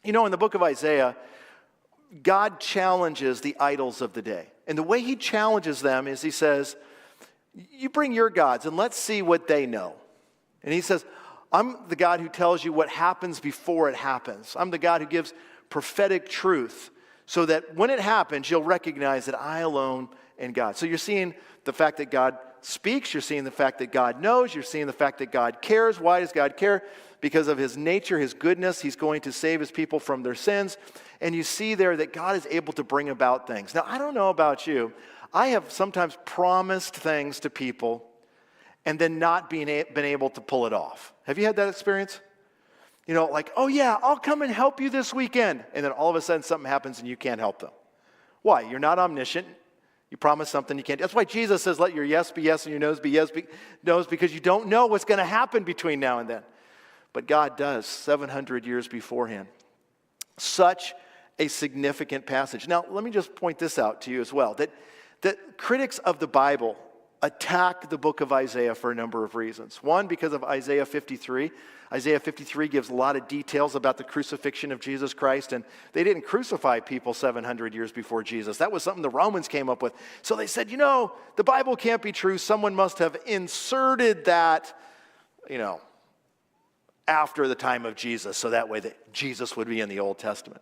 You know, in the book of Isaiah, God challenges the idols of the day. And the way he challenges them is he says, you bring your gods and let's see what they know. And he says, I'm the God who tells you what happens before it happens. I'm the God who gives prophetic truth so that when it happens, you'll recognize that I alone am God. So you're seeing the fact that God speaks. You're seeing the fact that God knows. You're seeing the fact that God cares. Why does God care? Because of his nature, his goodness. He's going to save his people from their sins. And you see there that God is able to bring about things. Now, I don't know about you. I have sometimes promised things to people and then not been able to pull it off. Have you had that experience? You know, like, oh yeah, I'll come and help you this weekend. And then all of a sudden something happens and you can't help them. Why? You're not omniscient. You promise something you can't. That's why Jesus says, let your yes be yes and your no's be yes, no's, because you don't know what's going to happen between now and then. But God does, 700 years beforehand. Such a significant passage. Now, let me just point this out to you as well, that critics of the Bible attack the book of Isaiah for a number of reasons. One, because of Isaiah 53. Isaiah 53 gives a lot of details about the crucifixion of Jesus Christ, and they didn't crucify people 700 years before Jesus. That was something the Romans came up with. So they said, you know, the Bible can't be true. Someone must have inserted that, you know, after the time of Jesus, so that way that Jesus would be in the Old Testament.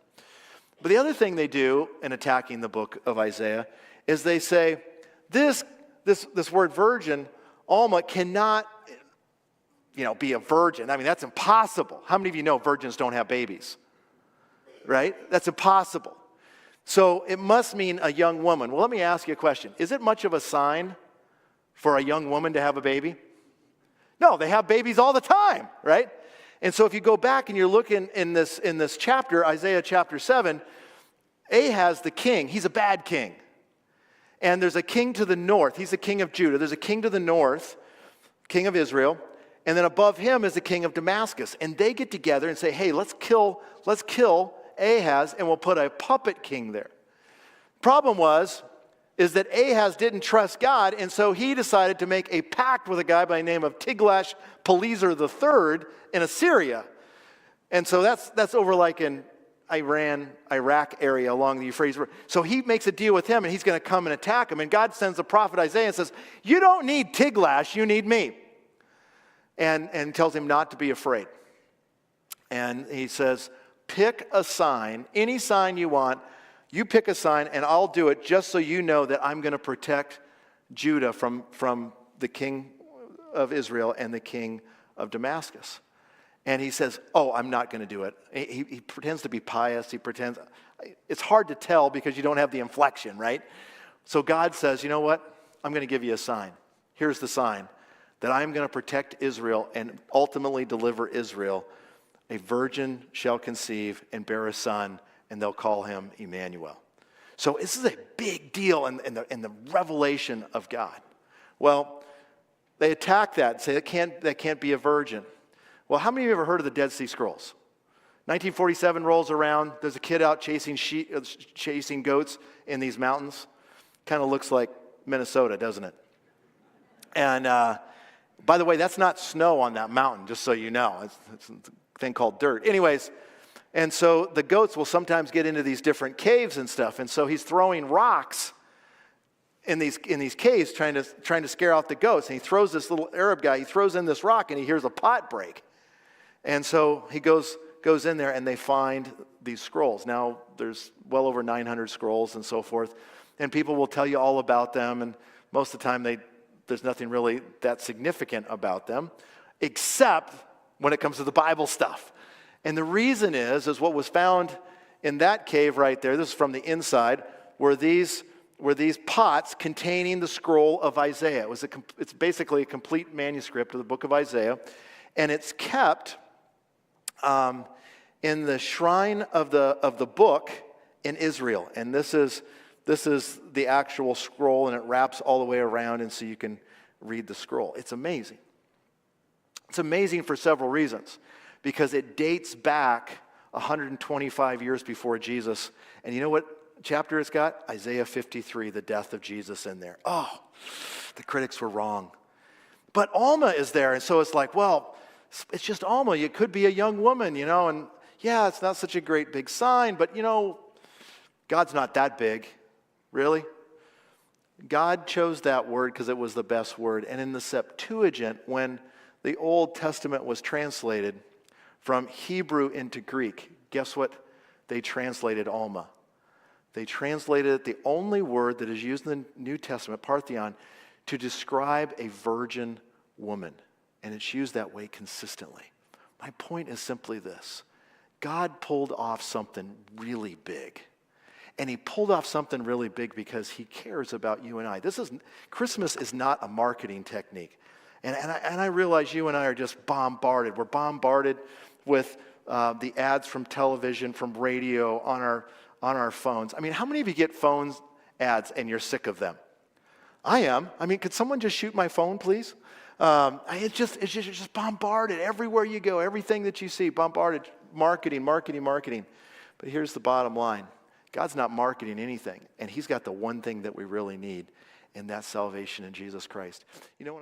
But the other thing they do in attacking the book of Isaiah is they say, this word virgin, Alma, cannot, you know, be a virgin. I mean, that's impossible. How many of you know virgins don't have babies? Right? That's impossible. So it must mean a young woman. Well, let me ask you a question. Is it much of a sign for a young woman to have a baby? No, they have babies all the time, right? And so if you go back and you're looking in this chapter, Isaiah chapter 7, Ahaz the king, he's a bad king. And there's a king to the north. He's the king of Judah. There's a king to the north, king of Israel. And then above him is the king of Damascus. And they get together and say, hey, let's kill Ahaz and we'll put a puppet king there. Problem is that Ahaz didn't trust God, and so he decided to make a pact with a guy by the name of Tiglath-Pileser III in Assyria. And so that's over like in Iraq area along the Euphrates River. So he makes a deal with him, and he's going to come and attack him. And God sends the prophet Isaiah and says, you don't need Tiglath, you need me. And tells him not to be afraid. And he says, pick a sign, any sign you want. You pick a sign, and I'll do it just so you know that I'm going to protect Judah from the king of Israel and the king of Damascus. And he says, oh, I'm not going to do it. He pretends to be pious. It's hard to tell because you don't have the inflection, right? So God says, you know what? I'm going to give you a sign. Here's the sign, that I'm going to protect Israel and ultimately deliver Israel. A virgin shall conceive and bear a son, and they'll call him Emmanuel. So this is a big deal in the revelation of God. Well, they attack that and say that can't be a virgin. Well, how many of you have ever heard of the Dead Sea Scrolls? 1947 rolls around. There's a kid out chasing goats in these mountains. Kind of looks like Minnesota, doesn't it? And by the way, that's not snow on that mountain, just so you know. It's a thing called dirt. Anyways, and so the goats will sometimes get into these different caves and stuff. And so he's throwing rocks in these caves trying to scare off the goats. And he throws this little Arab guy, he throws in this rock and he hears a pot break. And so he goes in there and they find these scrolls. Now there's well over 900 scrolls and so forth. And people will tell you all about them. And most of the time there's nothing really that significant about them, except when it comes to the Bible stuff. And the reason is what was found in that cave right there, this is from the inside, were these pots containing the scroll of Isaiah. It's basically a complete manuscript of the book of Isaiah, and it's kept in the shrine of the book in Israel. And this is the actual scroll, and it wraps all the way around, and so you can read the scroll. It's amazing. It's amazing for several reasons. Because it dates back 125 years before Jesus. And you know what chapter it's got? Isaiah 53, the death of Jesus in there. Oh, the critics were wrong. But Alma is there, and so it's like, well, it's just Alma. It could be a young woman, you know. And yeah, it's not such a great big sign, but God's not that big. Really? God chose that word because it was the best word. And in the Septuagint, when the Old Testament was translated from Hebrew into Greek, guess what they translated Alma? They translated it, the only word that is used in the New Testament, Parthenon, to describe a virgin woman. And it's used that way consistently. My point is simply this. God pulled off something really big. And he pulled off something really big because he cares about you and I. Christmas is not a marketing technique. And I realize you and I are just bombarded. We're bombarded with the ads from television, from radio, on our phones. I mean, how many of you get phone ads and you're sick of them? I am. I mean, could someone just shoot my phone, please? It's just bombarded everywhere you go. Everything that you see, bombarded. Marketing. But here's the bottom line. God's not marketing anything, and he's got the one thing that we really need, and that's salvation in Jesus Christ. You know what?